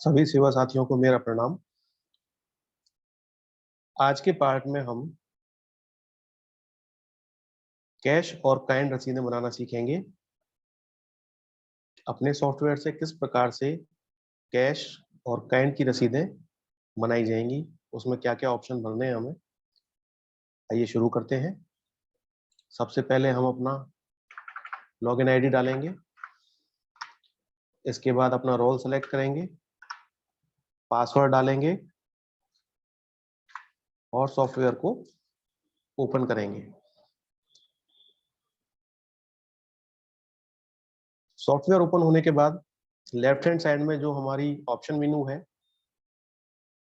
सभी सेवा साथियों को मेरा प्रणाम। आज के पार्ट में हम कैश और काइंड रसीदें बनाना सीखेंगे। अपने सॉफ्टवेयर से किस प्रकार से कैश और काइंड की रसीदें बनाई जाएंगी, उसमें क्या क्या ऑप्शन भरने हैं हमें। आइए शुरू करते हैं। सबसे पहले हम अपना लॉगिन आईडी डालेंगे। इसके बाद अपना रोल सेलेक्ट करेंगे, पासवर्ड डालेंगे और सॉफ्टवेयर को ओपन करेंगे। सॉफ्टवेयर ओपन होने के बाद लेफ्ट हैंड साइड में जो हमारी ऑप्शन मेनू है,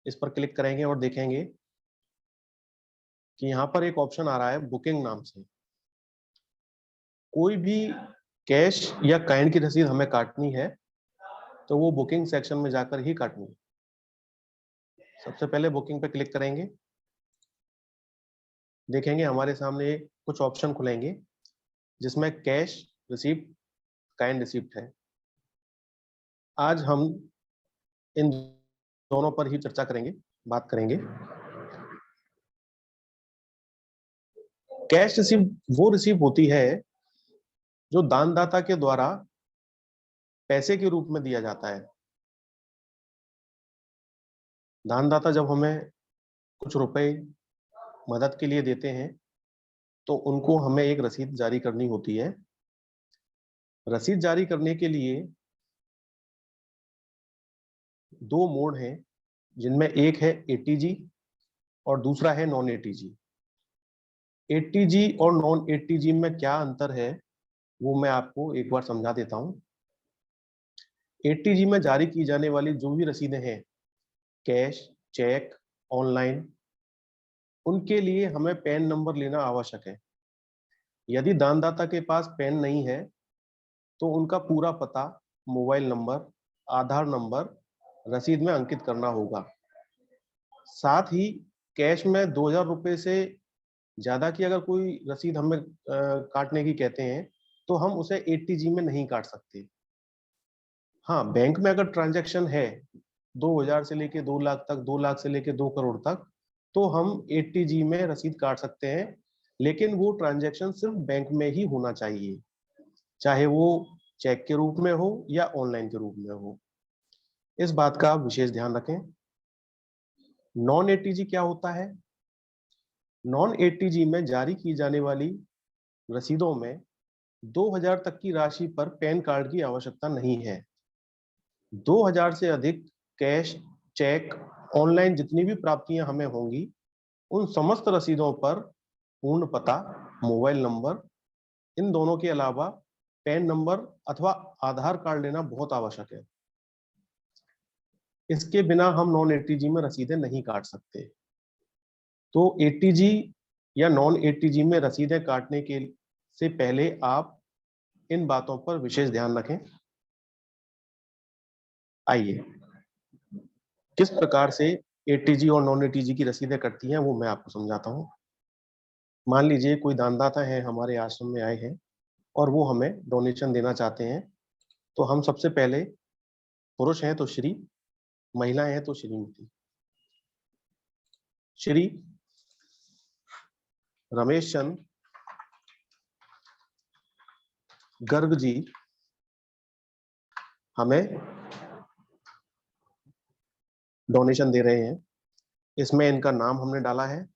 इस पर क्लिक करेंगे और देखेंगे कि यहाँ पर एक ऑप्शन आ रहा है बुकिंग नाम से। कोई भी कैश या काइंड की रसीद हमें काटनी है तो वो बुकिंग सेक्शन में जाकर ही काटनी है। सबसे पहले बुकिंग पे क्लिक करेंगे। देखेंगे हमारे सामने कुछ ऑप्शन खुलेंगे जिसमें कैश रिसीप्ट, काइंड रिसीप्ट है। आज हम इन दोनों पर ही चर्चा करेंगे, बात करेंगे। कैश रिसीप्ट वो रिसीप्ट होती है जो दानदाता के द्वारा पैसे के रूप में दिया जाता है। दानदाता जब हमें कुछ रुपए मदद के लिए देते हैं तो उनको हमें एक रसीद जारी करनी होती है। रसीद जारी करने के लिए दो मोड हैं, जिनमें एक है एटीजी और दूसरा है नॉन एटीजी। एटीजी और नॉन एटीजी में क्या अंतर है वो मैं आपको एक बार समझा देता हूं। एटीजी में जारी की जाने वाली जो भी रसीदें हैं, कैश, चेक, ऑनलाइन, उनके लिए हमें पैन नंबर लेना आवश्यक है। यदि दानदाता के पास पैन नहीं है तो उनका पूरा पता, मोबाइल नंबर, आधार नंबर रसीद में अंकित करना होगा। साथ ही कैश में 2000 रुपए से ज्यादा की अगर कोई रसीद हमें काटने की कहते हैं तो हम उसे एटीजी में नहीं काट सकते। हाँ, बैंक में अगर ट्रांजैक्शन है 2000 से लेके 2 लाख तक, 2 लाख से लेके 2 करोड़ तक, तो हम एटीजी में रसीद काट सकते हैं। लेकिन वो ट्रांजैक्शन सिर्फ बैंक में ही होना चाहिए, चाहे वो चेक के रूप में हो या ऑनलाइन के रूप में हो। इस बात का विशेष ध्यान रखें। नॉन एटीजी क्या होता है? नॉन एटीजी में जारी की जाने वाली रसीदों में 2000 तक की राशि पर पैन कार्ड की आवश्यकता नहीं है। 2000 से अधिक कैश, चेक, ऑनलाइन जितनी भी प्राप्तियां हमें होंगी, उन समस्त रसीदों पर पूर्ण पता, मोबाइल नंबर, इन दोनों के अलावा पैन नंबर अथवा आधार कार्ड लेना बहुत आवश्यक है। इसके बिना हम नॉन एटीजी में रसीदें नहीं काट सकते। तो एटीजी या नॉन एटीजी में रसीदें काटने के से पहले आप इन बातों पर विशेष ध्यान रखें। आइए किस प्रकार से एटीजी और नॉन एटीजी की रसीदें कटती हैं वो मैं आपको समझाता हूं। मान लीजिए कोई दानदाता है, हमारे आश्रम में आए हैं और वो हमें डोनेशन देना चाहते हैं। तो हम सबसे पहले, पुरुष हैं तो श्री, महिलाएं हैं तो श्रीमती। श्री रमेश चंद गर्ग जी हमें डोनेशन दे रहे हैं। इसमें इनका नाम हमने डाला है,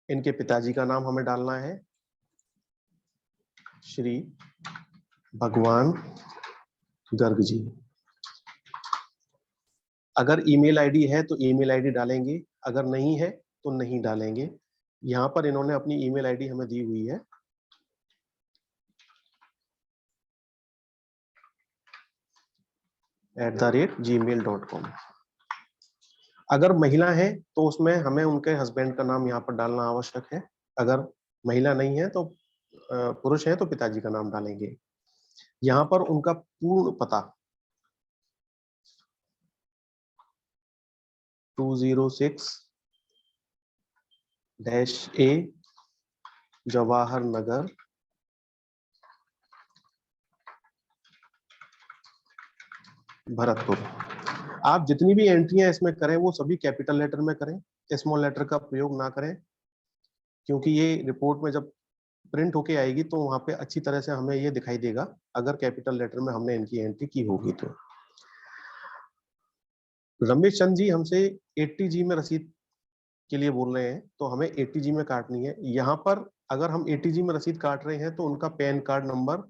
इनके पिताजी का नाम हमें डालना है, श्री भगवान गर्ग जी। अगर ईमेल आईडी है तो ईमेल आईडी डालेंगे, अगर नहीं है तो नहीं डालेंगे। यहाँ पर इन्होंने अपनी ईमेल आईडी हमें दी हुई है, @gmail.com। अगर महिला है तो उसमें हमें उनके हस्बैंड का नाम यहाँ पर डालना आवश्यक है। अगर महिला नहीं है तो पुरुष है तो पिताजी का नाम डालेंगे। यहाँ पर उनका पूर्ण पता 206-A जवाहर नगर, भरतपुर। आप जितनी भी एंट्रियां इसमें करें वो सभी कैपिटल लेटर में करें, स्मॉल लेटर का प्रयोग ना करें, क्योंकि ये रिपोर्ट में जब प्रिंट होके आएगी तो वहां पे अच्छी तरह से हमें ये दिखाई देगा अगर कैपिटल लेटर में हमने इनकी एंट्री की होगी तो। रमेश चंद जी हमसे 80G में रसीद के लिए बोल रहे हैं, तो हमें 80G में काटनी है। यहाँ पर अगर हम 80G में रसीद काट रहे हैं तो उनका पैन कार्ड नंबर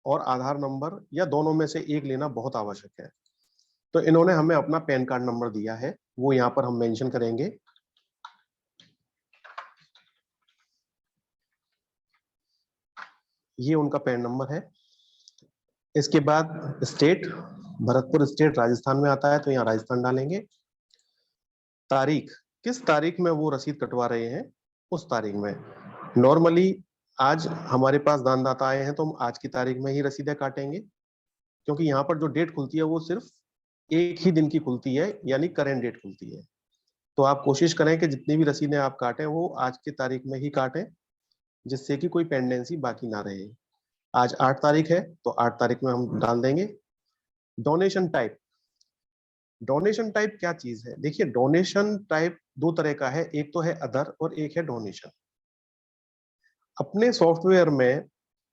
और आधार नंबर या दोनों में से एक लेना बहुत आवश्यक है। तो इन्होंने हमें अपना पैन कार्ड नंबर दिया है, वो यहाँ पर हम मेंशन करेंगे। ये उनका पैन नंबर है। इसके बाद स्टेट, भरतपुर स्टेट राजस्थान में आता है तो यहाँ राजस्थान डालेंगे। तारीख, किस तारीख में वो रसीद कटवा रहे हैं उस तारीख में। नॉर्मली आज हमारे पास दानदाता आए हैं तो हम आज की तारीख में ही रसीदें काटेंगे, क्योंकि यहाँ पर जो डेट खुलती है वो सिर्फ एक ही दिन की खुलती है, यानी करेंट डेट खुलती है। तो आप कोशिश करें कि जितनी भी रसीदें आप काटें वो आज की तारीख में ही काटें, जिससे कि कोई पेंडेंसी बाकी ना रहे। आज 8 तारीख है तो 8 तारीख में हम डाल देंगे। डोनेशन टाइप, डोनेशन टाइप क्या चीज है? देखिए डोनेशन टाइप दो तरह का है, एक तो है अदर और एक है डोनेशन। अपने सॉफ्टवेयर में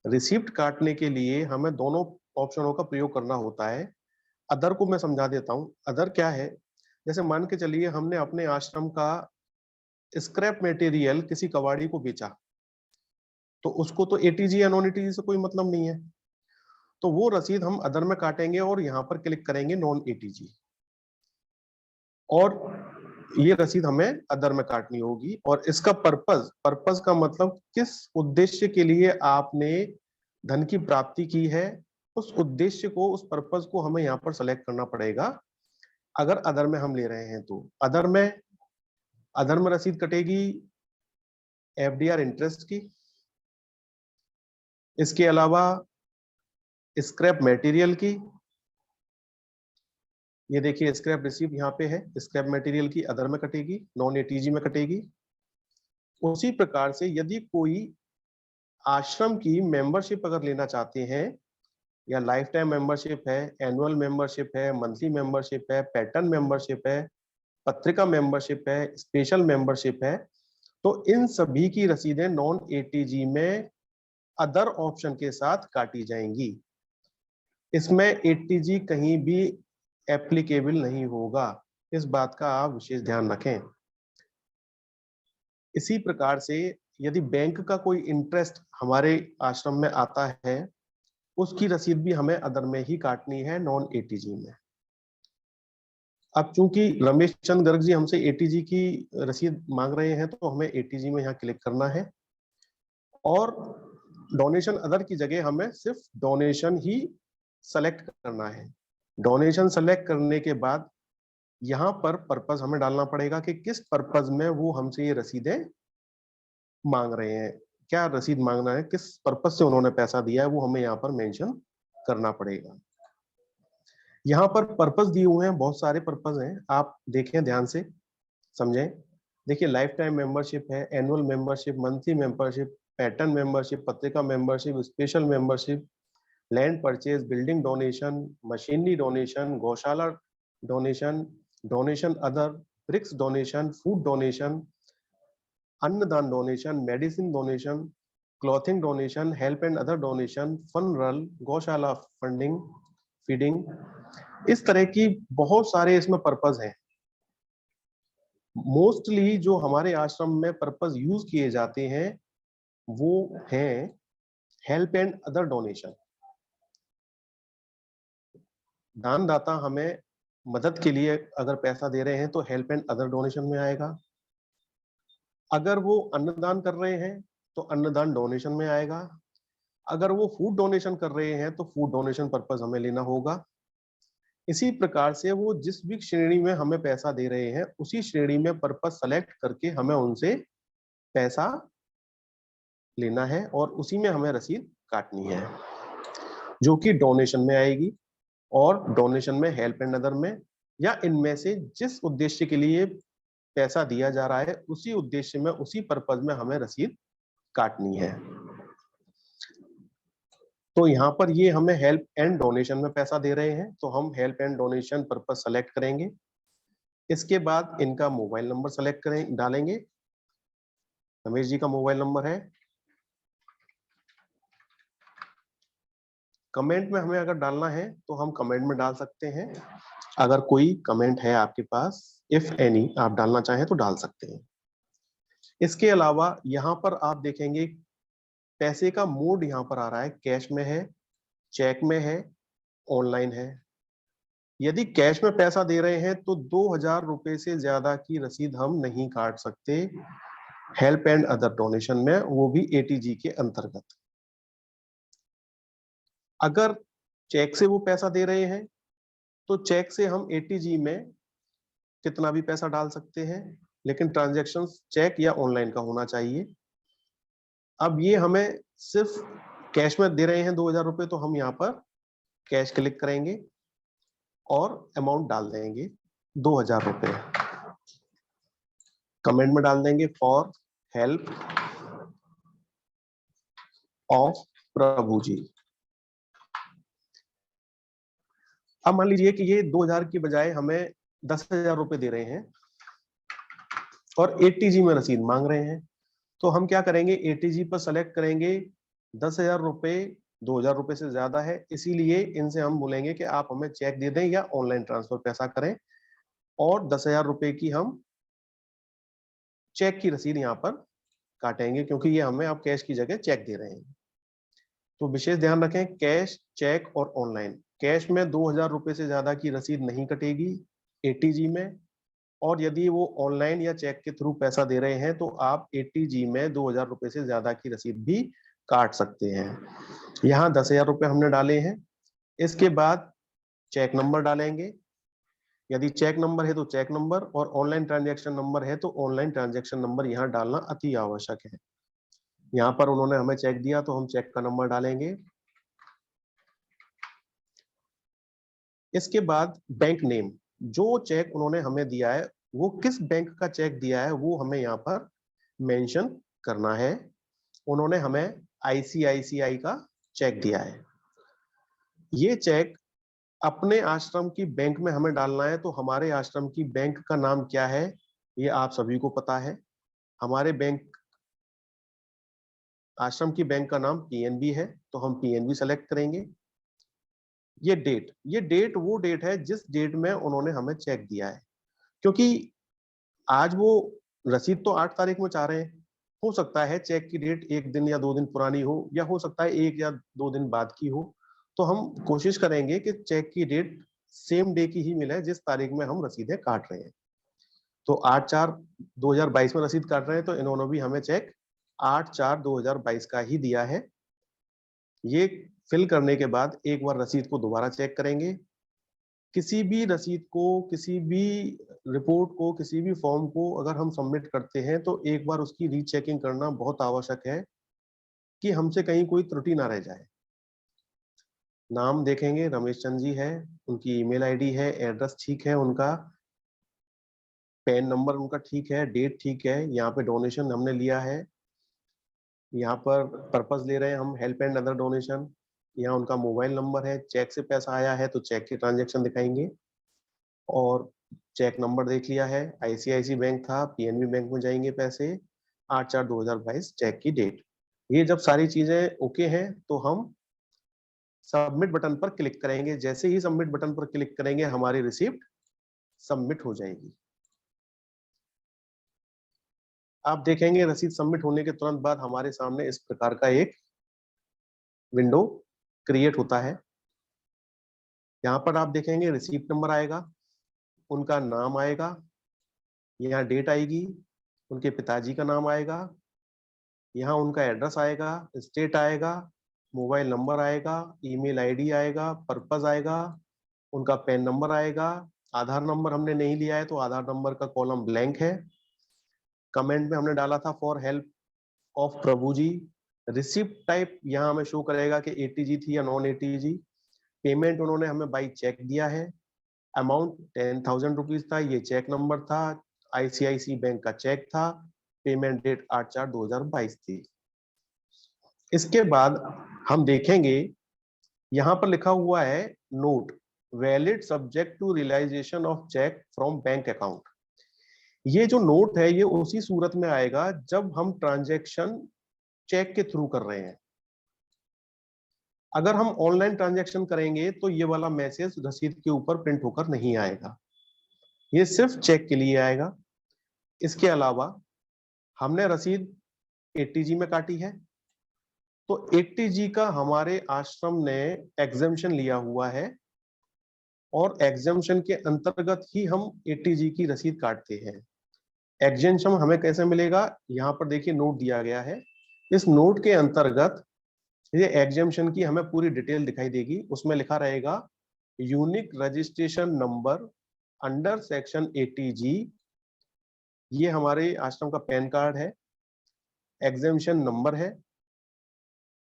रिसिप्ट काटने के लिए हमें दोनों ऑप्शनों का प्रयोग करना होता है। अदर को मैं समझा देता हूं। अदर क्या है? जैसे मान के चलिए हमने अपने आश्रम का स्क्रैप मटेरियल किसी कबाड़ी को बेचा, तो उसको तो एटीजी या नॉन एटीजी से कोई मतलब नहीं है, तो वो रसीद हम अदर में काटेंगे और यहाँ पर क्लिक करेंगे नॉन एटीजी, और ये रसीद हमें अदर में काटनी होगी। और इसका पर्पस, पर्पस का मतलब किस उद्देश्य के लिए आपने धन की प्राप्ति की है, उस उद्देश्य को, उस पर्पस को हमें यहाँ पर सेलेक्ट करना पड़ेगा। अगर अदर में हम ले रहे हैं तो अदर में रसीद कटेगी एफडीआर इंटरेस्ट की, इसके अलावा स्क्रैप मटेरियल की। ये देखिए स्क्रैप रिसीव यहाँ पे है, स्क्रैप मटेरियल की अदर में कटेगी, नॉन एटीजी में कटेगी। उसी प्रकार से यदि कोई आश्रम की मेंबरशिप अगर लेना चाहते हैं, या लाइफ टाइम मेंबरशिप है, एनुअल मेंबरशिप है, मंथली मेंबरशिप है, पैटर्न मेंबरशिप है, पत्रिका मेंबरशिप है, स्पेशल मेंबरशिप है, तो इन सभी की रसीदें नॉन एटीजी में अदर ऑप्शन के साथ काटी जाएंगी। इसमें एटीजी कहीं भी एप्लीकेबल नहीं होगा, इस बात का आप विशेष ध्यान रखें। इसी प्रकार से यदि बैंक का कोई इंटरेस्ट हमारे आश्रम में आता है, उसकी रसीद भी हमें अदर में ही काटनी है, नॉन एटीजी में। अब चूंकि रमेश चंद गर्ग जी हमसे एटीजी की रसीद मांग रहे हैं तो हमें एटीजी में यहाँ क्लिक करना है, और डोनेशन अदर की जगह हमें सिर्फ डोनेशन ही सेलेक्ट करना है। डोनेशन सेलेक्ट करने के बाद यहाँ पर पर्पस हमें डालना पड़ेगा कि किस पर्पस में वो हमसे ये रसीदें मांग रहे हैं, क्या रसीद मांगना है, किस पर्पस से उन्होंने पैसा दिया है, वो हमें यहाँ पर मेंशन करना पड़ेगा। यहाँ पर पर्पस दिए हुए हैं, बहुत सारे पर्पस हैं, आप देखें ध्यान से समझें। देखिए लाइफ टाइम मेंबरशिप है, annual membership, monthly membership, pattern membership, पत्रिका membership, special membership, land purchase, building donation, machinery donation, गौशाला donation, donation other, bricks donation, food donation, अन्नदान donation, medicine donation, clothing donation, help and other donation, funeral, गौशाला funding, feeding, इस तरह की बहुत सारे इसमें पर्पस हैं। मोस्टली जो हमारे आश्रम में पर्पस यूज किए जाते हैं वो हैं हेल्प एंड अदर डोनेशन। दानदाता हमें मदद के लिए अगर पैसा दे रहे हैं तो हेल्प एंड अदर डोनेशन में आएगा। अगर वो अन्नदान कर रहे हैं तो अन्नदान डोनेशन में आएगा। अगर वो फूड डोनेशन कर रहे हैं तो फूड डोनेशन पर्पस हमें लेना होगा। इसी प्रकार से वो जिस भी श्रेणी में हमें पैसा दे रहे हैं उसी श्रेणी में पर्पस सेलेक्ट करके हमें उनसे पैसा लेना है और उसी में हमें रसीद काटनी है, जो कि डोनेशन में आएगी। और डोनेशन में, हेल्प एंड अदर में, या इनमें से जिस उद्देश्य के लिए पैसा दिया जा रहा है उसी उद्देश्य में, उसी पर्पज में हमें रसीद काटनी है। तो यहाँ पर ये हमें हेल्प एंड डोनेशन में पैसा दे रहे हैं, तो हम help and donation purpose select करेंगे। इसके बाद इनका मोबाइल नंबर सेलेक्ट करें, डालेंगे। रमेश जी का मोबाइल नंबर है। कमेंट में हमें अगर डालना है तो हम कमेंट में डाल सकते हैं। अगर कोई कमेंट है आपके पास, इफ एनी, आप डालना चाहें तो डाल सकते हैं। इसके अलावा यहाँ पर आप देखेंगे पैसे का मोड यहाँ पर आ रहा है, कैश में है, चेक में है, ऑनलाइन है। यदि कैश में पैसा दे रहे हैं तो 2000 रुपए से ज्यादा की रसीद हम नहीं काट सकते हेल्प एंड अदर डोनेशन में, वो भी एटीजी के अंतर्गत। अगर चेक से वो पैसा दे रहे हैं तो चेक से हम एटीजी में कितना भी पैसा डाल सकते हैं, लेकिन ट्रांजैक्शन चेक या ऑनलाइन का होना चाहिए। अब ये हमें सिर्फ कैश में दे रहे हैं 2000 रुपए, तो हम यहाँ पर कैश क्लिक करेंगे और अमाउंट डाल देंगे 2000 रुपए। कमेंट में डाल देंगे फॉर हेल्प ऑफ प्रभु जी। अब मान लीजिए कि ये 2000 की बजाय हमें 10,000 रुपए दे रहे हैं और एटीजी में रसीद मांग रहे हैं, तो हम क्या करेंगे, एटीजी पर सेलेक्ट करेंगे। 10,000 रुपए 2000 रुपए से ज्यादा है, इसीलिए इनसे हम बोलेंगे कि आप हमें चेक दे दें या ऑनलाइन ट्रांसफर पैसा करें, और 10,000 रुपए की हम चेक की रसीद यहाँ पर काटेंगे, क्योंकि ये हमें आप कैश की जगह चेक दे रहे हैं। तो विशेष ध्यान रखें, कैश, चेक और ऑनलाइन। कैश में 2000 रुपए से ज्यादा की रसीद नहीं कटेगी एटीजी में, और यदि वो ऑनलाइन या चेक के थ्रू पैसा दे रहे हैं तो आप एटीजी में 2000 रुपए से ज्यादा की रसीद भी काट सकते हैं। यहाँ 10,000 रुपए हमने डाले हैं। इसके बाद चेक नंबर डालेंगे। यदि चेक नंबर है तो चेक नंबर, और ऑनलाइन ट्रांजैक्शन नंबर है तो ऑनलाइन ट्रांजैक्शन नंबर यहाँ डालना अति आवश्यक है। यहाँ पर उन्होंने हमें चेक दिया तो हम चेक का नंबर डालेंगे। इसके बाद बैंक नेम, जो चेक उन्होंने हमें दिया है वो किस बैंक का चेक दिया है वो हमें यहाँ पर मेंशन करना है। उन्होंने हमें आईसीआईसीआई का चेक दिया है। ये चेक अपने आश्रम की बैंक में हमें डालना है, तो हमारे आश्रम की बैंक का नाम क्या है ये आप सभी को पता है। हमारे बैंक, आश्रम की बैंक का नाम पीएनबी है, तो हम पीएनबी सेलेक्ट करेंगे। ये डेट वो डेट है जिस डेट में उन्होंने हमें चेक दिया है, क्योंकि आज वो रसीद तो 8 तारीख में चाह रहे हैं, हो सकता है चेक की डेट 1 दिन या 2 दिन पुरानी हो, या हो सकता है 1 या 2 दिन बाद की हो। तो हम कोशिश करेंगे कि चेक की डेट सेम डे की ही मिले जिस तारीख में हम रसीदें काट रहे हैं। तो 8/4/2022 में रसीद काट रहे हैं, तो इन्होंने भी हमें चेक 8/4/2022 का ही दिया है। ये फिल करने के बाद एक बार रसीद को दोबारा चेक करेंगे। किसी भी रसीद को, किसी भी रिपोर्ट को, किसी भी फॉर्म को अगर हम सबमिट करते हैं तो एक बार उसकी रीचेकिंग करना बहुत आवश्यक है कि हमसे कहीं कोई त्रुटि ना रह जाए। नाम देखेंगे, रमेश चंद जी है, उनकी ईमेल आईडी है, एड्रेस ठीक है उनका, पैन नंबर उनका ठीक है, डेट ठीक है, यहाँ पे डोनेशन हमने लिया है, यहाँ पर पर्पस ले रहे हैं हम हेल्प एंड अदर डोनेशन, यहाँ उनका मोबाइल नंबर है, चेक से पैसा आया है तो चेक की ट्रांजेक्शन दिखाएंगे, और चेक नंबर देख लिया है, आईसीआईसी बैंक था, पीएनबी बैंक में जाएंगे पैसे, 8/4/2022 चेक की डेट। ये जब सारी चीजें ओके हैं तो हम सबमिट बटन पर क्लिक करेंगे। जैसे ही सबमिट बटन पर क्लिक करेंगे हमारी रिसिप्ट सबमिट हो जाएगी। आप देखेंगे रसीद सबमिट होने के तुरंत बाद हमारे सामने इस प्रकार का एक विंडो क्रिएट होता है। यहाँ पर आप देखेंगे रिसीप्ट नंबर आएगा, उनका नाम आएगा, यहाँ डेट आएगी, उनके पिताजी का नाम आएगा, यहाँ उनका एड्रेस आएगा, स्टेट आएगा, मोबाइल नंबर आएगा, ईमेल आईडी आएगा, पर्पस आएगा, उनका पैन नंबर आएगा, आधार नंबर हमने नहीं लिया है तो आधार नंबर का कॉलम ब्लैंक है। कमेंट में हमने डाला था for help of Prabhu ji. Receipt type यहाँ हमें शो करेगा कि एटीजी थी या नॉन एटीजी। पेमेंट उन्होंने हमें बाई चेक दिया है, अमाउंट 10,000 रुपीज था, ये चेक नंबर था, आईसीआईसी बैंक का चेक था, पेमेंट डेट 8/4/2022 थी। इसके बाद हम देखेंगे यहां पर लिखा हुआ है not valid subject to realisation of cheque from bank account. ये जो नोट है ये उसी सूरत में आएगा जब हम ट्रांजैक्शन चेक के थ्रू कर रहे हैं। अगर हम ऑनलाइन ट्रांजैक्शन करेंगे तो ये वाला मैसेज रसीद के ऊपर प्रिंट होकर नहीं आएगा, ये सिर्फ चेक के लिए आएगा। इसके अलावा हमने रसीद एटीजी में काटी है, तो एटीजी का हमारे आश्रम ने एग्जेम्पशन लिया हुआ है और एग्जेम्पशन के अंतर्गत ही हम एटीजी की रसीद काटते हैं। एग्जेम्पशन हमें कैसे मिलेगा, यहाँ पर देखिए नोट दिया गया है। इस नोट के अंतर्गत ये एग्जेम्पशन की हमें पूरी डिटेल दिखाई देगी। उसमें लिखा रहेगा unique registration number under section ATG, ये हमारे आश्रम का पैन कार्ड है, एग्जेम्पशन नंबर है।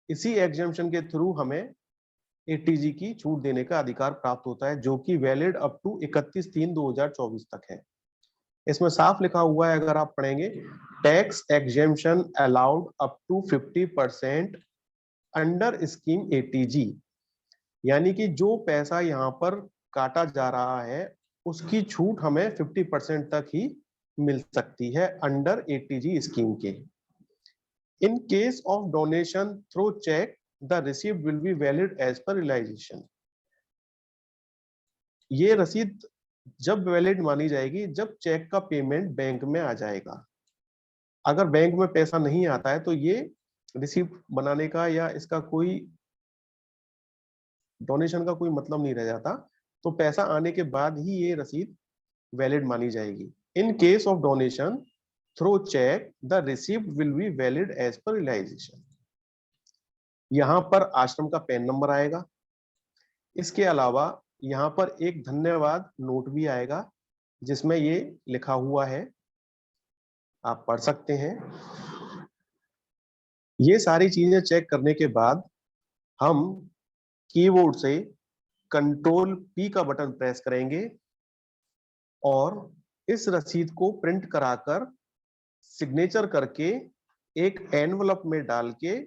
इसी एग्जेम्पशन के थ्रू हमें एटीजी की छूट देने का अधिकार प्राप्त होता है, जो कि वैलिड अप टू 31/3/2024 तक है। इसमें साफ लिखा हुआ है, अगर आप पढ़ेंगे, tax exemption allowed up to 50% under scheme eighty G, यानी कि जो पैसा यहाँ पर काटा जा रहा है उसकी छूट हमें 50% तक ही मिल सकती है अंडर एटीजी स्कीम के। In case of donation through cheque the receipt will be valid as per realisation. ये रसीद जब वैलिड मानी जाएगी जब चेक का पेमेंट बैंक में आ जाएगा। अगर बैंक में पैसा नहीं आता है तो ये रिसीप्ट बनाने का या इसका कोई डोनेशन का कोई मतलब नहीं रह जाता, तो पैसा आने के बाद ही ये रसीद वैलिड मानी जाएगी। In case of donation through cheque the receipt will be valid as per realisation. यहां पर आश्रम का पैन नंबर आएगा। इसके अलावा यहाँ पर एक धन्यवाद नोट भी आएगा जिसमें ये लिखा हुआ है, आप पढ़ सकते हैं। ये सारी चीजें चेक करने के बाद हम कीबोर्ड से कंट्रोल पी का बटन प्रेस करेंगे और इस रसीद को प्रिंट कराकर सिग्नेचर करके एक एनवलप में डाल के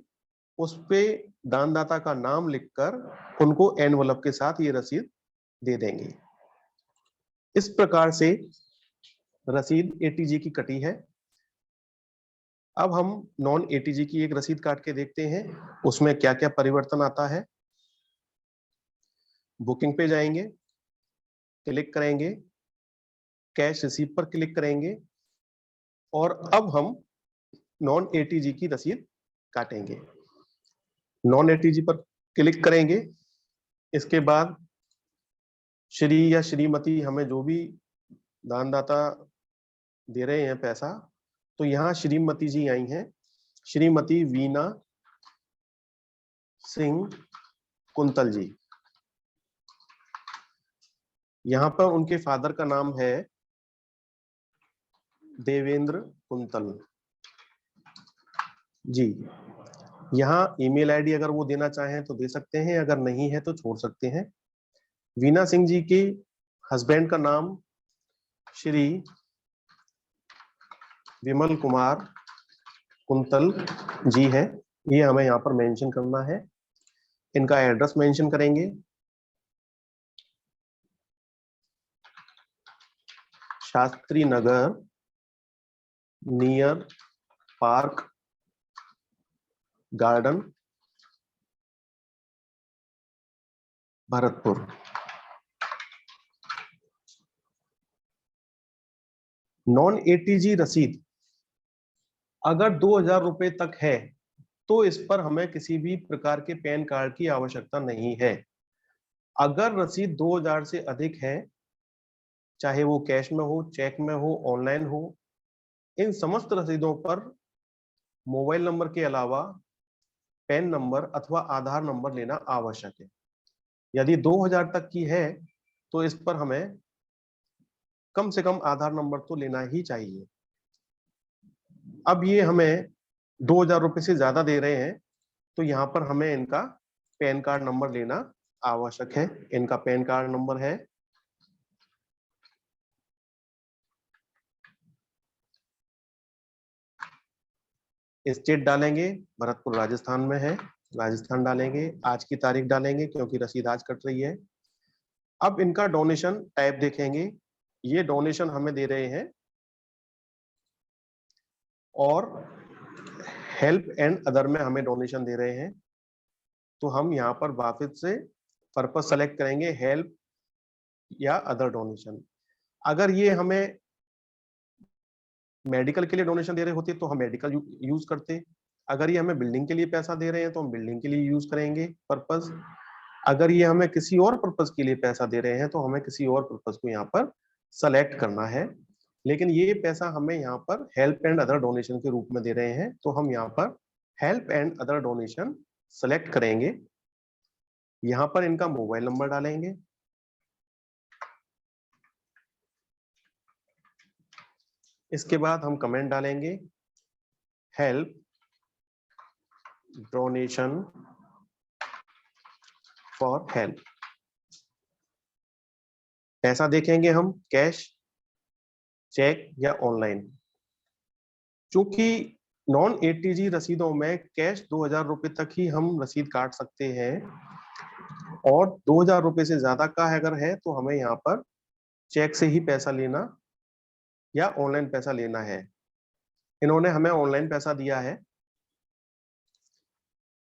उस पे दानदाता का नाम लिखकर उनको एनवलप के साथ ये रसीद दे देंगे। इस प्रकार से रसीद एटीजी की कटी है। अब हम नॉन एटीजी की एक रसीद काट के देखते हैं उसमें क्या क्या परिवर्तन आता है। बुकिंग पे जाएंगे, क्लिक करेंगे, कैश रिसीव पर क्लिक करेंगे और अब हम नॉन एटीजी की रसीद काटेंगे। नॉन एटीजी पर क्लिक करेंगे, इसके बाद श्री या श्रीमती हमें जो भी दानदाता दे रहे हैं पैसा, तो यहाँ श्रीमती जी आई हैं, श्रीमती वीना सिंह कुंतल जी। यहाँ पर उनके फादर का नाम है देवेंद्र कुंतल जी। यहाँ ईमेल आईडी अगर वो देना चाहें तो दे सकते हैं, अगर नहीं है तो छोड़ सकते हैं। वीना सिंह जी के हस्बैंड का नाम श्री विमल कुमार कुंतल जी है, ये हमें यहाँ पर मेंशन करना है। इनका एड्रेस मेंशन करेंगे, Shastri Nagar near park garden Bharatpur. Non eighty G रसीद अगर 2000 रुपए तक है तो इस पर हमें किसी भी प्रकार के पैन कार्ड की आवश्यकता नहीं है। अगर रसीद 2000 से अधिक है, चाहे वो कैश में हो, चेक में हो, ऑनलाइन हो, इन समस्त रसीदों पर मोबाइल नंबर के अलावा पैन नंबर अथवा आधार नंबर लेना आवश्यक है। यदि 2000 तक की है तो इस पर हमें कम से कम आधार नंबर तो लेना ही चाहिए। अब ये हमें 2000 रुपए से ज्यादा दे रहे हैं तो यहाँ पर हमें इनका पैन कार्ड नंबर लेना आवश्यक है। इनका पैन कार्ड नंबर है स्टेट डालेंगे, भरतपुर राजस्थान में है, राजस्थान डालेंगे, आज की तारीख डालेंगे क्योंकि रसीद आज कट रही है। अब इनका डोनेशन टाइप देखेंगे, ये डोनेशन हमें दे रहे हैं और हेल्प एंड अदर में हमें डोनेशन दे रहे हैं। तो हम यहाँ पर वापस से पर्पस सेलेक्ट करेंगे, हेल्प या अदर डोनेशन। अगर ये हमें मेडिकल के लिए डोनेशन दे रहे होते तो हम मेडिकल यूज करते। अगर ये हमें बिल्डिंग के लिए पैसा दे रहे हैं तो हम बिल्डिंग के लिए यूज करेंगे पर्पस। अगर ये हमें किसी और पर्पस के लिए पैसा दे रहे हैं तो हमें किसी और पर्पस को यहाँ पर सेलेक्ट करना है। लेकिन ये पैसा हमें यहाँ पर हेल्प एंड अदर डोनेशन के रूप में दे रहे हैं, तो हम यहाँ पर help and other donation select करेंगे। यहाँ पर इनका मोबाइल नंबर डालेंगे, इसके बाद हम कमेंट डालेंगे हेल्प डोनेशन फॉर हेल्प। पैसा देखेंगे हम कैश, चेक या ऑनलाइन। चूंकि नॉन एटीजी रसीदों में कैश 2000 रुपए तक ही हम रसीद काट सकते हैं और 2000 रुपए से ज्यादा का अगर है तो हमें यहाँ पर चेक से ही पैसा लेना या ऑनलाइन पैसा लेना है। इन्होंने हमें ऑनलाइन पैसा दिया है,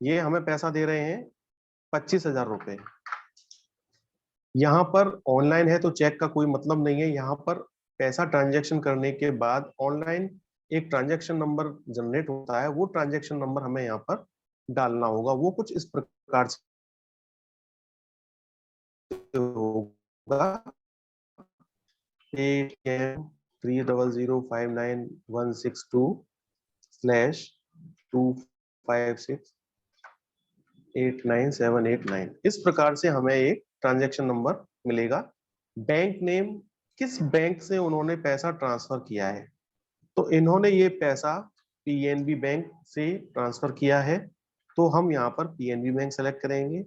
ये हमें पैसा दे रहे हैं 25,000 रुपए। यहाँ पर ऑनलाइन है तो चेक का कोई मतलब नहीं है। यहाँ पर पैसा ट्रांजैक्शन करने के बाद ऑनलाइन एक ट्रांजैक्शन नंबर जनरेट होता है, वो ट्रांजैक्शन नंबर हमें यहाँ पर डालना होगा। वो कुछ इस प्रकार से होगा, ATM 3005162/25689,789। इस प्रकार से हमें एक ट्रांजैक्शन नंबर मिलेगा। बैंक नेम, किस बैंक से उन्होंने पैसा ट्रांसफर किया है, तो इन्होंने ये पैसा पीएनबी बैंक से ट्रांसफर किया है, तो हम यहाँ पर पीएनबी बैंक सेलेक्ट करेंगे।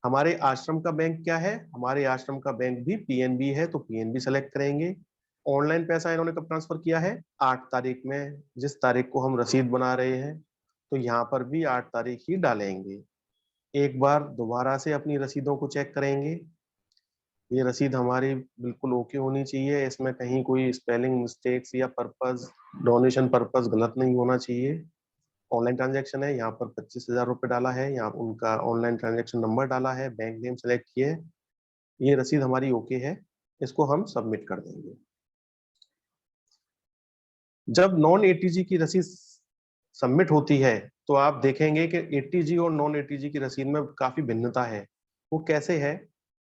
हमारे आश्रम का बैंक क्या है, हमारे आश्रम का बैंक भी पीएनबी है, तो पीएनबी सेलेक्ट करेंगे। ऑनलाइन पैसा इन्होंने कब ट्रांसफर किया है, 8 तारीख में, जिस तारीख को हम रसीद बना रहे हैं, तो यहाँ पर भी 8 तारीख ही डालेंगे। एक बार दोबारा से अपनी रसीदों को चेक करेंगे। ये रसीद हमारी बिल्कुल ओके होनी चाहिए, इसमें कहीं कोई स्पेलिंग मिस्टेक्स या पर्पस, डोनेशन पर्पस गलत नहीं होना चाहिए। ऑनलाइन ट्रांजैक्शन है, यहाँ पर 25,000 रुपए डाला है, यहाँ उनका ऑनलाइन ट्रांजैक्शन नंबर डाला है, बैंक नेम सेलेक्ट किए, ये रसीद हमारी ओके है, इसको हम सबमिट कर देंगे। जब नॉन एटीजी की रसीद सबमिट होती है तो आप देखेंगे कि एटीजी और नॉन एटीजी की रसीद में काफी भिन्नता है। वो कैसे है,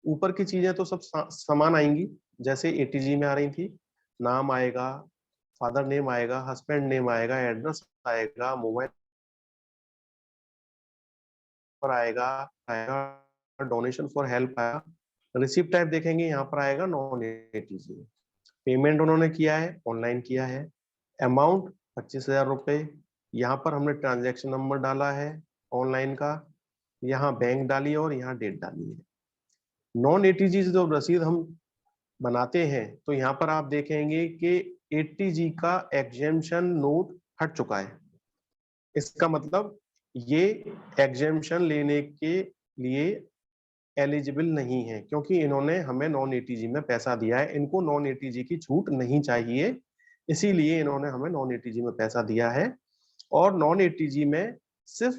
ऊपर की चीजें तो सब समान आएंगी, जैसे एटीजी में आ रही थी। नाम आएगा, फादर नेम आएगा, हस्बैंड नेम आएगा, एड्रेस आएगा, मोबाइल पर आएगा, डोनेशन फॉर हेल्प आएगा। रिसिप्ट टाइप देखेंगे, यहाँ पर आएगा नॉन एटीजी। पेमेंट उन्होंने किया है, ऑनलाइन किया है। अमाउंट 25,000 रुपए, यहाँ पर हमने ट्रांजैक्शन नंबर डाला है ऑनलाइन का, यहाँ बैंक डाली और यहाँ डेट डाली है। नॉन एटीजी जो रसीद हम बनाते हैं तो यहाँ पर आप देखेंगे कि एटीजी का एग्जेम्पशन नोट हट चुका है। इसका मतलब ये एग्जेम्पशन लेने के लिए एलिजिबल नहीं है, क्योंकि इन्होंने हमें नॉन एटीजी में पैसा दिया है, इनको नॉन एटीजी की छूट नहीं चाहिए, इसीलिए इन्होंने हमें नॉन एटीजी में पैसा दिया है। और नॉन एटीजी में सिर्फ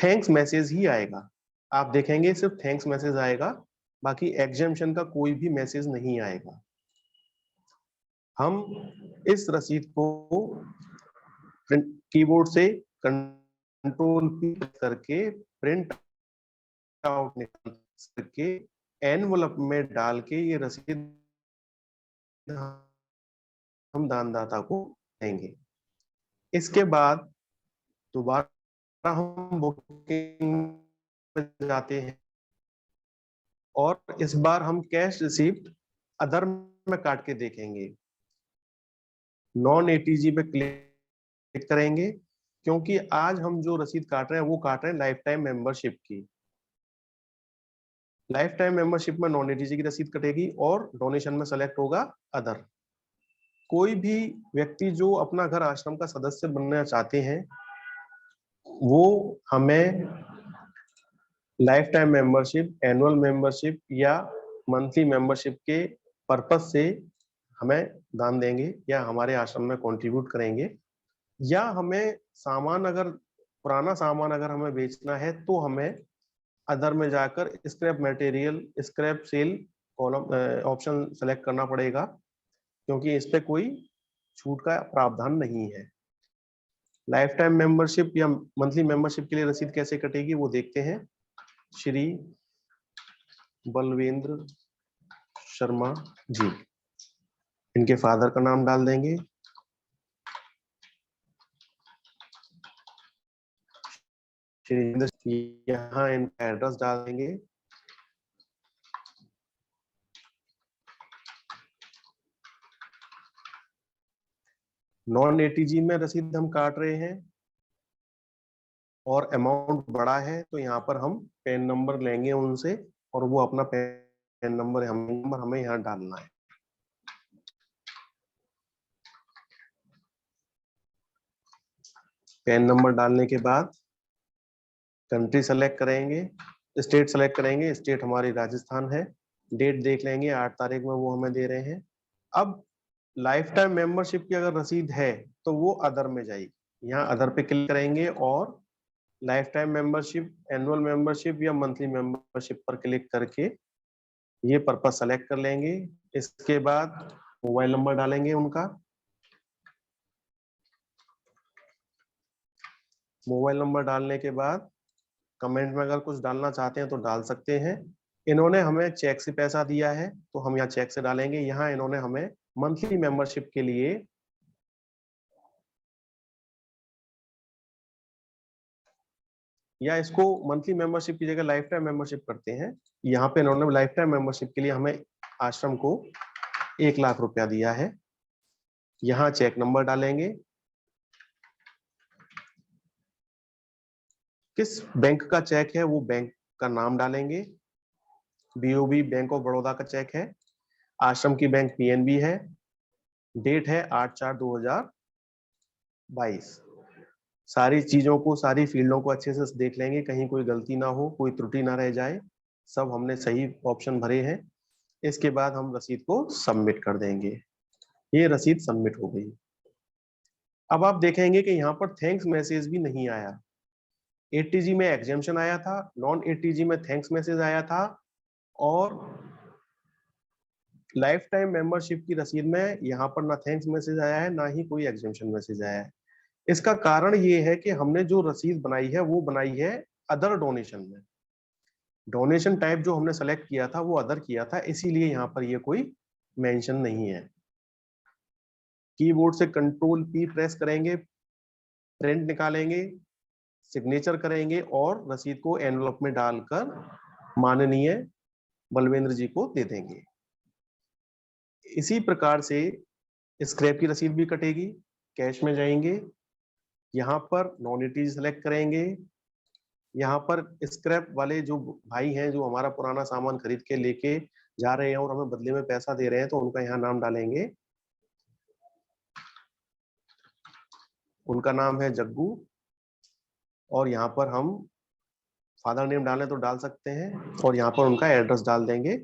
थैंक्स मैसेज ही आएगा, आप देखेंगे सिर्फ थैंक्स मैसेज आएगा, बाकी एग्जेम्पशन का कोई भी मैसेज नहीं आएगा। हम इस रसीद को कीबोर्ड से कंट्रोल P करके प्रिंट आउट निकाल करके एनवलप में डाल के ये रसीद हम दानदाता को देंगे। इसके बाद दोबारा हम बुकिंग में जाते हैं और इस बार हम कैश रिसीप्ट अदर में काट के देखेंगे। नॉन एटीजी पे क्लिक करेंगे, क्योंकि आज हम जो रसीद काट रहे हैं वो काट रहे हैं लाइफ टाइम मेंबरशिप की। लाइफ टाइम मेंबरशिप में नॉन एटीजी की रसीद कटेगी और डोनेशन में सेलेक्ट होगा अदर। कोई भी व्यक्ति जो अपना घर आश्रम का सदस्य बनना चाहते हैं वो हमें life time membership, annual membership या मंथली मेंबरशिप के पर्पस से हमें दान देंगे या हमारे आश्रम में कंट्रीब्यूट करेंगे, या हमें सामान अगर पुराना सामान अगर हमें बेचना है तो हमें अदर में जाकर scrap material, scrap sale column option select करना पड़ेगा, क्योंकि इस पे कोई छूट का प्रावधान नहीं है। लाइफ टाइम मेंबरशिप या मंथली मेंबरशिप के लिए रसीद कैसे कटेगी वो देखते हैं। श्री बलवेंद्र शर्मा जी, इनके फादर का नाम डाल देंगे, श्री, यहाँ इनका एड्रेस डाल देंगे। नॉन एटीजी में रसीद हम काट रहे हैं और अमाउंट बड़ा है तो यहाँ पर हम पैन नंबर लेंगे उनसे और वो अपना पैन नंबर हमें यहाँ डालना है। पैन नंबर डालने के बाद कंट्री सेलेक्ट करेंगे, स्टेट सेलेक्ट करेंगे, स्टेट हमारी राजस्थान है। डेट देख लेंगे, 8 तारीख में वो हमें दे रहे हैं। अब लाइफ टाइम मेंबरशिप की अगर रसीद है तो वो अदर में जाएगी। यहाँ अदर पे क्लिक करेंगे और life time membership, annual membership या मंथली मेंबरशिप पर क्लिक करके ये पर्पस सेलेक्ट कर लेंगे। इसके बाद मोबाइल नंबर डालेंगे उनका। मोबाइल नंबर डालने के बाद कमेंट में अगर कुछ डालना चाहते हैं तो डाल सकते हैं। इन्होंने हमें चेक से पैसा दिया है तो हम यहाँ चेक से डालेंगे। यहाँ इन्होंने हमें मंथली मेंबरशिप के लिए या इसको मंथली मेंबरशिप की जगह लाइफ टाइम मेंबरशिप करते हैं। यहाँ पे इन्होंने लाइफ टाइम मेंबरशिप के लिए हमें आश्रम को 1 लाख रुपया दिया है। यहाँ चेक नंबर डालेंगे, किस बैंक का चेक है वो बैंक का नाम डालेंगे। बीओबी बैंक ऑफ बड़ौदा का चेक है, आश्रम की बैंक पीएनबी है, डेट है 8/4/2022। सारी चीजों को, सारी फील्डों को अच्छे से देख लेंगे, कहीं कोई गलती ना हो, कोई त्रुटि ना रह जाए। सब हमने सही ऑप्शन भरे हैं। इसके बाद हम रसीद को सबमिट कर देंगे। ये रसीद सबमिट हो गई। अब आप देखेंगे कि यहाँ पर थैंक्स मैसेज भी नहीं आया। एटीजी में एग्जेम्पशन आया था, नॉन एटीजी में थैंक्स मैसेज आया था, और लाइफ टाइम मेंबरशिप की रसीद में यहाँ पर ना थैंक्स मैसेज आया है ना ही कोई एग्जेम्पशन मैसेज आया है। इसका कारण ये है कि हमने जो रसीद बनाई है वो बनाई है अदर डोनेशन में। डोनेशन टाइप जो हमने सेलेक्ट किया था वो अदर किया था, इसीलिए यहाँ पर ये कोई मेंशन नहीं है। कीबोर्ड से कंट्रोल पी प्रेस करेंगे, प्रिंट निकालेंगे, सिग्नेचर करेंगे और रसीद को एनवलप में डालकर माननीय बलवेंद्र जी को दे देंगे। इसी प्रकार से स्क्रैप की रसीद भी कटेगी। कैश में जाएंगे, यहाँ पर नॉन एटीजी सेलेक्ट करेंगे। यहाँ पर स्क्रैप वाले जो भाई हैं जो हमारा पुराना सामान खरीद के लेके जा रहे हैं और हमें बदले में पैसा दे रहे हैं, तो उनका यहाँ नाम डालेंगे। उनका नाम है जग्गू, और यहाँ पर हम फादर नेम डालें तो डाल सकते हैं और यहाँ पर उनका एड्रेस डाल देंगे।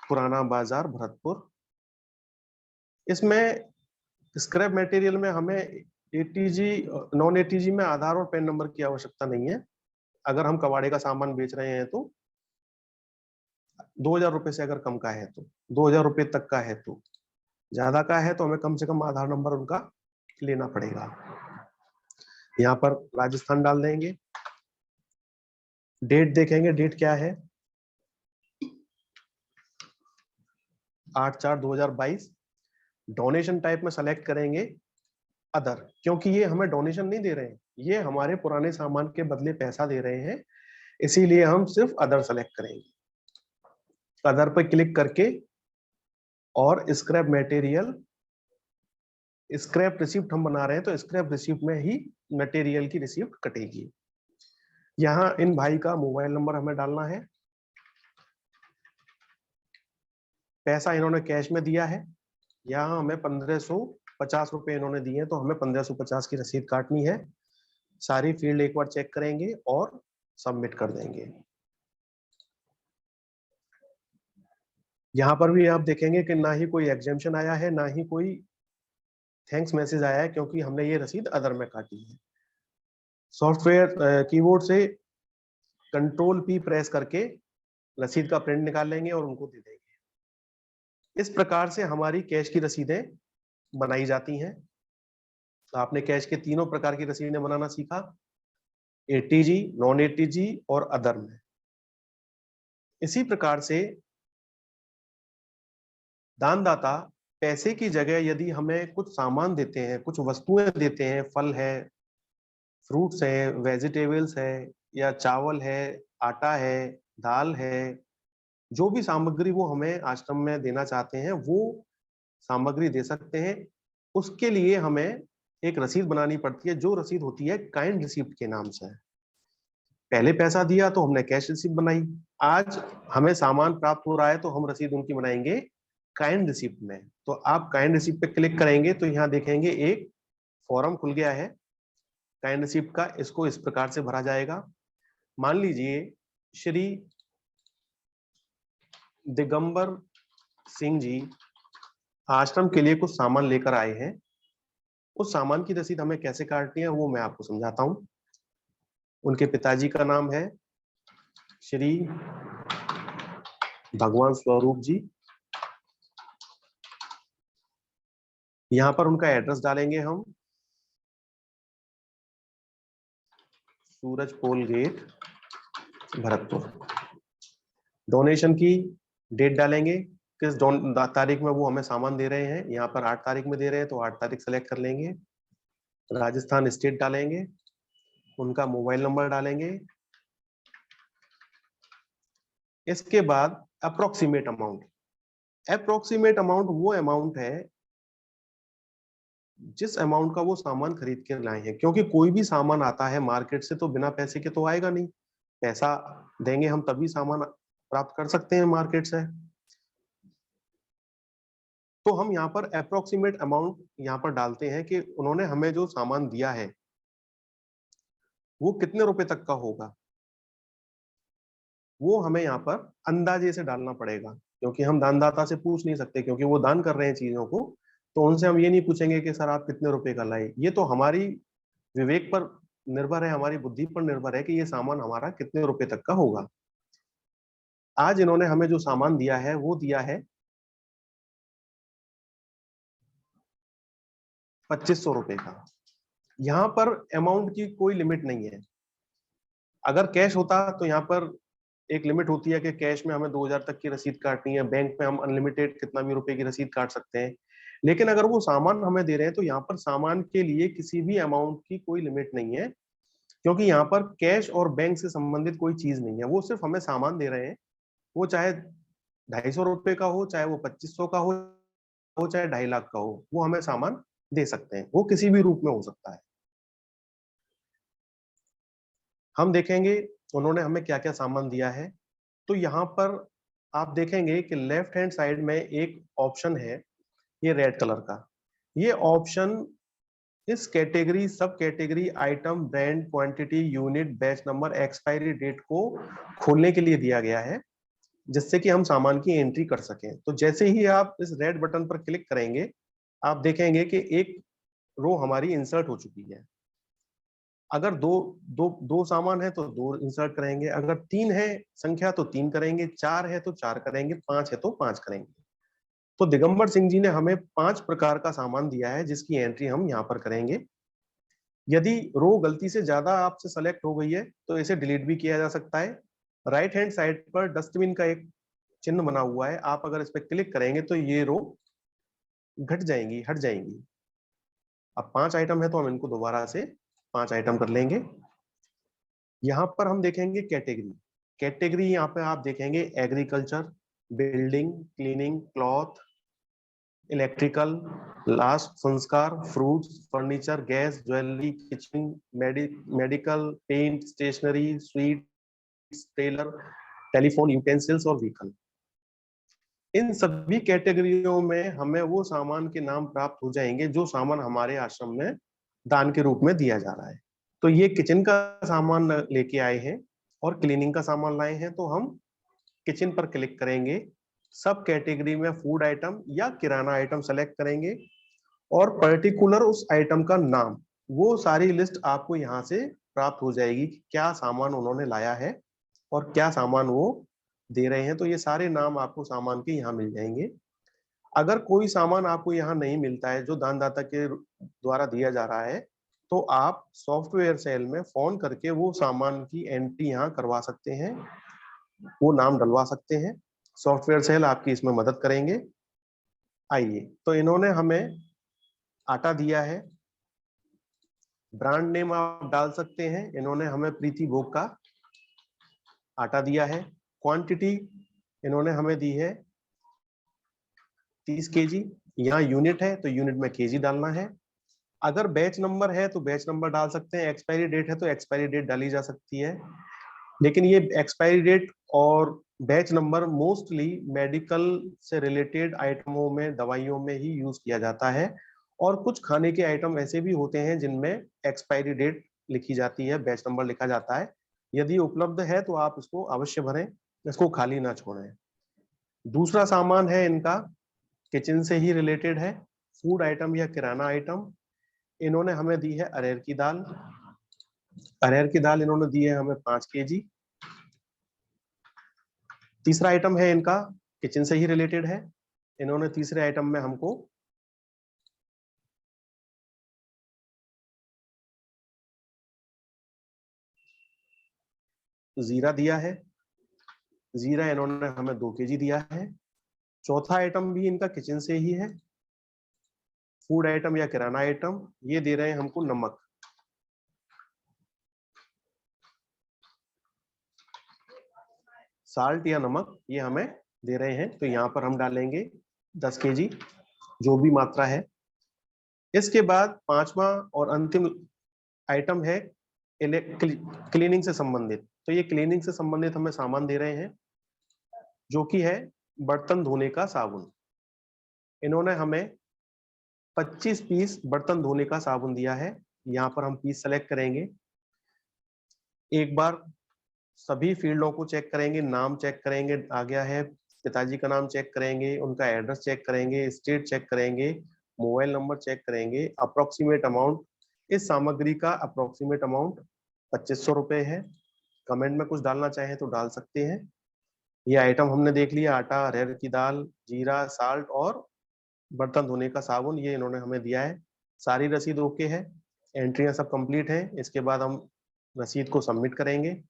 पुराना बाजार भरतपुर। इसमें स्क्रैप मटेरियल में हमें एटीजी, नॉन एटीजी में आधार और पैन नंबर की आवश्यकता नहीं है। अगर हम कबाड़े का सामान बेच रहे हैं तो 2000 रुपए से अगर कम का है तो, 2000 रुपए तक का है तो, ज्यादा का है तो हमें कम से कम आधार नंबर उनका लेना पड़ेगा। यहाँ पर राजस्थान डाल देंगे। डेट देखेंगे, डेट क्या है, 8/4/2022। डोनेशन टाइप में सेलेक्ट करेंगे अदर, क्योंकि ये हमें डोनेशन नहीं दे रहे हैं, ये हमारे पुराने सामान के बदले पैसा दे रहे हैं, इसीलिए हम सिर्फ अदर सेलेक्ट करेंगे। अदर पर क्लिक करके और स्क्रैप मटेरियल, स्क्रैप रिसिप्ट हम बना रहे हैं तो स्क्रैप रिसिप्ट में ही मटेरियल की रिसिप्ट कटेगी। यहाँ इन भाई का मोबाइल नंबर हमें डालना है। पैसा इन्होंने कैश में दिया है, यहाँ हमें 1550 रुपए इन्होंने दिए हैं, तो हमें 1550 की रसीद काटनी है। सारी फील्ड एक बार चेक करेंगे और सबमिट कर देंगे। यहाँ पर भी आप देखेंगे कि ना ही कोई एग्जेम्पशन आया है, ना ही कोई थैंक्स मैसेज आया है, क्योंकि हमने ये रसीद अदर में काटी है। सॉफ्टवेयर कीबोर्ड से कंट्रोल P प्रेस करके रसीद का प्रिंट निकाल लेंगे और उनको दे देंगे। इस प्रकार से हमारी कैश की रसीदें बनाई जाती हैं। तो आपने कैश के तीनों प्रकार की रसीदें बनाना सीखा, ATG, नॉन ATG और अदर में। इसी प्रकार से दानदाता पैसे की जगह यदि हमें कुछ सामान देते हैं, कुछ वस्तुएं देते हैं, फल है, फ्रूट्स है, वेजिटेबल्स है, या चावल है, आटा है, दाल है, जो भी सामग्री वो हमें आश्रम में देना चाहते हैं वो सामग्री दे सकते हैं। उसके लिए हमें एक रसीद बनानी पड़ती है, जो रसीद होती है काइंड रिसीप्ट के नाम से। पहले पैसा दिया तो हमने कैश रिसीप्ट बनाई, आज हमें सामान प्राप्त हो रहा है तो हम रसीद उनकी बनाएंगे काइंड रिसीप्ट में। तो आप काइंड रिसीप्ट पे क्लिक करेंगे तो यहाँ देखेंगे एक फॉर्म खुल गया है काइंड रिसीप्ट का। इसको इस प्रकार से भरा जाएगा। मान लीजिए श्री दिगंबर सिंह जी आश्रम के लिए कुछ सामान लेकर आए हैं। उस सामान की रसीद हमें कैसे काटनी है वो मैं आपको समझाता हूं। उनके पिताजी का नाम है श्री भगवान स्वरूप जी। यहां पर उनका एड्रेस डालेंगे हम, सूरज पोल गेट, भरतपुर। डोनेशन की डेट डालेंगे, किस तारीख में वो हमें सामान दे रहे हैं। यहाँ पर 8 तारीख में दे रहे हैं तो 8 तारीख सेलेक्ट कर लेंगे। राजस्थान स्टेट डालेंगे, उनका मोबाइल नंबर डालेंगे। इसके बाद अप्रोक्सीमेट अमाउंट। अप्रोक्सीमेट अमाउंट वो अमाउंट है जिस अमाउंट का वो सामान खरीद के लाए हैं, क्योंकि कोई भी सामान आता है मार्केट से तो बिना पैसे के तो आएगा नहीं। पैसा देंगे हम तभी सामान प्राप्त कर सकते हैं मार्केट से। तो हम यहाँ पर अप्रोक्सीमेट अमाउंट यहाँ पर डालते हैं कि उन्होंने हमें जो सामान दिया है वो कितने रुपए तक का होगा, वो हमें यहाँ पर अंदाजे से डालना पड़ेगा। क्योंकि हम दानदाता से पूछ नहीं सकते, क्योंकि वो दान कर रहे हैं चीजों को, तो उनसे हम ये नहीं पूछेंगे कि सर आप कितने रुपए का लाए। ये तो हमारी विवेक पर निर्भर है, हमारी बुद्धि पर निर्भर है कि ये सामान हमारा कितने रुपए तक का होगा। आज इन्होंने हमें जो सामान दिया है वो दिया है 2500 रुपए का। यहाँ पर अमाउंट की कोई लिमिट नहीं है। अगर कैश होता तो यहाँ पर एक लिमिट होती है कि कैश में हमें 2000 तक की रसीद काटनी है, बैंक में हम अनलिमिटेड कितना भी रुपए की रसीद काट सकते हैं। लेकिन अगर वो सामान हमें दे रहे हैं तो यहाँ पर सामान के लिए किसी भी अमाउंट की कोई लिमिट नहीं है, क्योंकि यहाँ पर कैश और बैंक से संबंधित कोई चीज नहीं है। वो सिर्फ हमें सामान दे रहे हैं, वो चाहे 250 रुपए का हो, चाहे वो 2500 का हो, चाहे 2.5 लाख का हो, वो हमें सामान दे सकते हैं। वो किसी भी रूप में हो सकता है। हम देखेंगे उन्होंने हमें क्या क्या सामान दिया है। तो यहाँ पर आप देखेंगे कि लेफ्ट हैंड साइड में एक ऑप्शन है, ये रेड कलर का। ये ऑप्शन इस category, sub category, item, brand, quantity, unit, batch number, expiry date को खोलने के लिए दिया गया है, जिससे कि हम सामान की एंट्री कर सकें। तो जैसे ही आप इस रेड बटन पर क्लिक करेंगे आप देखेंगे कि एक रो हमारी इंसर्ट हो चुकी है। अगर दो दो दो सामान है तो 2 इंसर्ट करेंगे, अगर 3 है संख्या तो 3 करेंगे, 4 है तो 4 करेंगे, 5 है तो 5 करेंगे। तो दिगंबर सिंह जी ने हमें 5 प्रकार का सामान दिया है जिसकी एंट्री हम यहाँ पर करेंगे। यदि रो गलती से ज्यादा आपसे सेलेक्ट हो गई है तो इसे डिलीट भी किया जा सकता है। राइट हैंड साइड पर डस्टबिन का एक चिन्ह बना हुआ है, आप अगर इस पर क्लिक करेंगे तो ये रो घट जाएंगी, हट जाएंगी। अब 5 आइटम है तो हम इनको दोबारा से 5 आइटम कर लेंगे। यहाँ पर हम देखेंगे कैटेगरी। कैटेगरी यहाँ पे आप देखेंगे agriculture, building, cleaning, cloth, electrical, last संस्कार, fruits, furniture, gas, jewellery, kitchen, medical, paint, stationery, sweet, tailor, telephone utensils और व्हीकल। इन सभी कैटेगरियों में हमें वो सामान के नाम प्राप्त हो जाएंगे जो सामान हमारे आश्रम में दान के रूप में दिया जा रहा है। तो ये किचन का सामान लेके आए हैं और क्लीनिंग का सामान लाए हैं, तो हम किचन पर क्लिक करेंगे, सब कैटेगरी में फूड आइटम या किराना आइटम सेलेक्ट करेंगे और पर्टिकुलर उस आइटम का नाम, वो सारी लिस्ट आपको यहाँ से प्राप्त हो जाएगी कि क्या सामान उन्होंने लाया है और क्या सामान वो दे रहे हैं। तो ये सारे नाम आपको सामान के यहाँ मिल जाएंगे। अगर कोई सामान आपको यहाँ नहीं मिलता है जो दानदाता के द्वारा दिया जा रहा है, तो आप सॉफ्टवेयर सेल में फोन करके वो सामान की एंट्री यहाँ करवा सकते हैं, वो नाम डलवा सकते हैं। सॉफ्टवेयर सेल आपकी इसमें मदद करेंगे। आइए, तो इन्होंने हमें आटा दिया है, ब्रांड नेम आप डाल सकते हैं। इन्होंने हमें प्रीति भोग का आटा दिया है। क्वांटिटी इन्होंने हमें दी है 30 केजी। यहाँ यूनिट है तो यूनिट में केजी डालना है। अगर बैच नंबर है तो बैच नंबर डाल सकते हैं, एक्सपायरी डेट है तो एक्सपायरी डेट डाली जा सकती है। लेकिन ये एक्सपायरी डेट और बैच नंबर मोस्टली मेडिकल से रिलेटेड आइटमों में, दवाइयों में ही यूज किया जाता है। और कुछ खाने के आइटम ऐसे भी होते हैं जिनमें एक्सपायरी डेट लिखी जाती है, बैच नंबर लिखा जाता है। यदि उपलब्ध है तो आप इसको अवश्य भरें, इसको खाली ना छोड़ें। दूसरा सामान है इनका, किचन से ही रिलेटेड है, फूड आइटम या किराना आइटम। इन्होंने हमें दी है अरहर की दाल। अरहर की दाल इन्होंने दी है हमें 5 केजी। तीसरा आइटम है इनका, किचन से ही रिलेटेड है। इन्होंने तीसरे आइटम में हमको जीरा दिया है। जीरा इन्होंने हमें 2 केजी दिया है। चौथा आइटम भी इनका किचन से ही है, फूड आइटम या किराना आइटम। ये दे रहे हैं हमको नमक। साल्ट या नमक ये हमें दे रहे हैं, तो यहाँ पर हम डालेंगे 10 केजी, जो भी मात्रा है। इसके बाद पांचवा और अंतिम आइटम है क्लीनिंग से संबंधित। तो ये क्लीनिंग से संबंधित हमें सामान दे रहे हैं, जो कि है बर्तन धोने का साबुन। इन्होंने हमें 25 पीस बर्तन धोने का साबुन दिया है। यहाँ पर हम पीस सेलेक्ट करेंगे, एक बार सभी फील्डों को चेक करेंगे, नाम चेक करेंगे, आ गया है, पिताजी का नाम चेक करेंगे, उनका एड्रेस चेक करेंगे, स्टेट चेक करेंगे, मोबाइल नंबर चेक करेंगे। अप्रोक्सीमेट अमाउंट, इस सामग्री का अप्रोक्सीमेट अमाउंट 2500 रुपए है। कमेंट में कुछ डालना चाहें तो डाल सकते हैं। ये आइटम हमने देख लिया, आटा, अरहर की दाल, जीरा, साल्ट और बर्तन धोने का साबुन, ये इन्होंने हमें दिया है। सारी रसीद ओके है, एंट्रियां सब कंप्लीट है। इसके बाद हम रसीद को सबमिट करेंगे।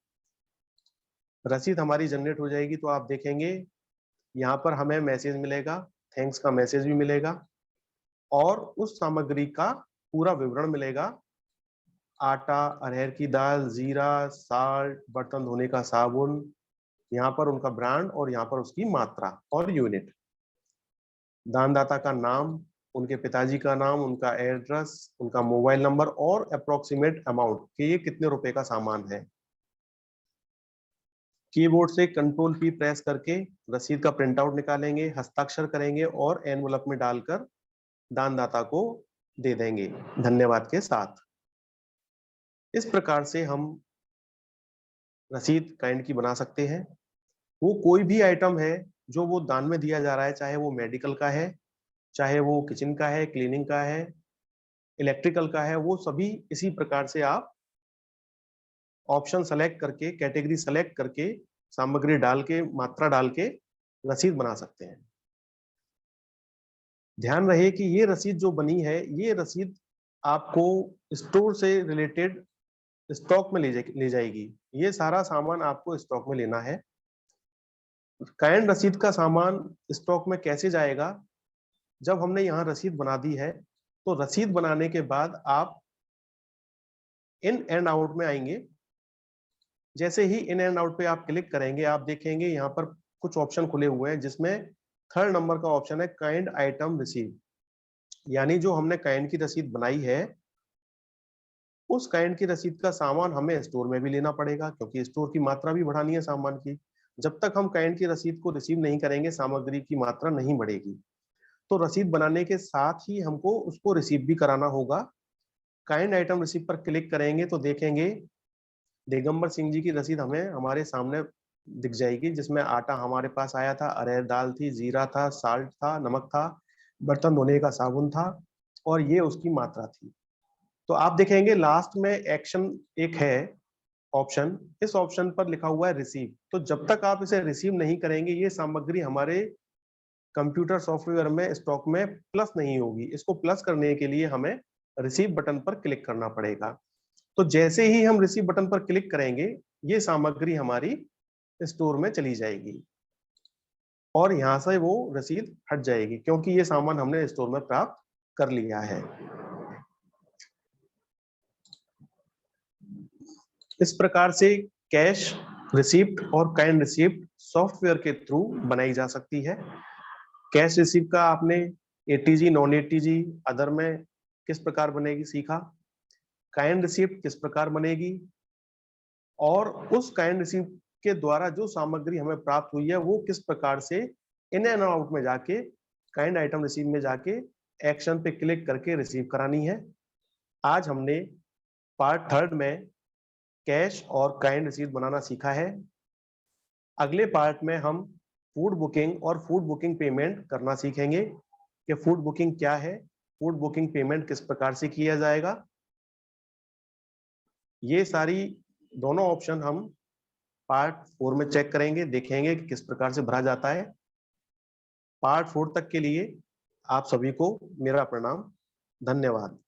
रसीद हमारी जनरेट हो जाएगी तो आप देखेंगे यहाँ पर हमें मैसेज मिलेगा, थैंक्स का मैसेज भी मिलेगा और उस सामग्री का पूरा विवरण मिलेगा। आटा, अरहर की दाल, जीरा, साल्ट, बर्तन धोने का साबुन, यहाँ पर उनका ब्रांड और यहाँ पर उसकी मात्रा और यूनिट, दानदाता का नाम, उनके पिताजी का नाम, उनका एड्रेस, उनका मोबाइल नंबर और अप्रोक्सीमेट अमाउंट कि ये कितने रुपए का सामान है। कीबोर्ड से कंट्रोल P प्रेस करके रसीद का प्रिंट आउट निकालेंगे, हस्ताक्षर करेंगे और एनवलप में डालकर दानदाता को दे देंगे धन्यवाद के साथ। इस प्रकार से हम रसीद काइंड की बना सकते हैं। वो कोई भी आइटम है जो वो दान में दिया जा रहा है, चाहे वो मेडिकल का है, चाहे वो किचन का है, क्लीनिंग का है, इलेक्ट्रिकल का है, वो सभी इसी प्रकार से आप ऑप्शन सेलेक्ट करके, कैटेगरी सेलेक्ट करके, सामग्री डाल के, मात्रा डाल के रसीद बना सकते हैं। ध्यान रहे कि ये रसीद जो बनी है, ये रसीद आपको स्टोर से रिलेटेड स्टॉक में ले जाएगी। ये सारा सामान आपको स्टॉक में लेना है। काइंड रसीद का सामान स्टॉक में कैसे जाएगा? जब हमने यहाँ रसीद बना दी है तो रसीद बनाने के बाद आप इन एंड आउट में आएंगे। जैसे ही इन एंड आउट पे आप क्लिक करेंगे, आप देखेंगे यहाँ पर कुछ ऑप्शन खुले हुए हैं, जिसमें थर्ड नंबर का ऑप्शन है काइंड आइटम रिसीव। यानी जो हमने काइंड की रसीद बनाई है, उस काइंड की रसीद का सामान हमें स्टोर में भी लेना पड़ेगा, क्योंकि स्टोर की मात्रा भी बढ़ानी है सामान की। जब तक हम काइंड की रसीद को रिसीव नहीं करेंगे सामग्री की मात्रा नहीं बढ़ेगी। तो रसीद बनाने के साथ ही हमको उसको रिसीव भी कराना होगा। काइंड आइटम रिसीव पर क्लिक करेंगे तो देखेंगे दिगंबर सिंह जी की रसीद हमें हमारे सामने दिख जाएगी, जिसमें आटा हमारे पास आया था, अरहर दाल थी, जीरा था, साल्ट था, नमक था, बर्तन धोने का साबुन था और ये उसकी मात्रा थी। तो आप देखेंगे लास्ट में एक्शन एक है ऑप्शन, इस ऑप्शन पर लिखा हुआ है रिसीव। तो जब तक आप इसे रिसीव नहीं करेंगे ये सामग्री हमारे कंप्यूटर सॉफ्टवेयर में स्टॉक में प्लस नहीं होगी। इसको प्लस करने के लिए हमें रिसीव बटन पर क्लिक करना पड़ेगा। तो जैसे ही हम रिसीव बटन पर क्लिक करेंगे ये सामग्री हमारी स्टोर में चली जाएगी और यहां से वो रसीद हट जाएगी क्योंकि ये सामान हमने स्टोर में प्राप्त कर लिया है। इस प्रकार से कैश रिसीप्ट और काइंड रिसीप्ट सॉफ्टवेयर के थ्रू बनाई जा सकती है। कैश रिसीप्ट का आपने एटीजी, नॉन एटीजी, अदर में किस प्रकार बनेगी सीखा। काइंड रिसीप्ट किस प्रकार बनेगी और उस काइंड रिसीप्ट के द्वारा जो सामग्री हमें प्राप्त हुई है वो किस प्रकार से इन एंड आउट में जाके काइंड आइटम रिसीव में जाके एक्शन पे क्लिक करके रिसीव करानी है। आज हमने पार्ट 3 में कैश और काइंड रिसीव बनाना सीखा है। अगले पार्ट में हम फूड बुकिंग और फूड बुकिंग पेमेंट करना सीखेंगे कि फूड बुकिंग क्या है, फूड बुकिंग पेमेंट किस प्रकार से किया जाएगा। ये सारी दोनों ऑप्शन हम पार्ट 4 में चेक करेंगे, देखेंगे कि किस प्रकार से भरा जाता है। पार्ट 4 तक के लिए आप सभी को मेरा प्रणाम। धन्यवाद।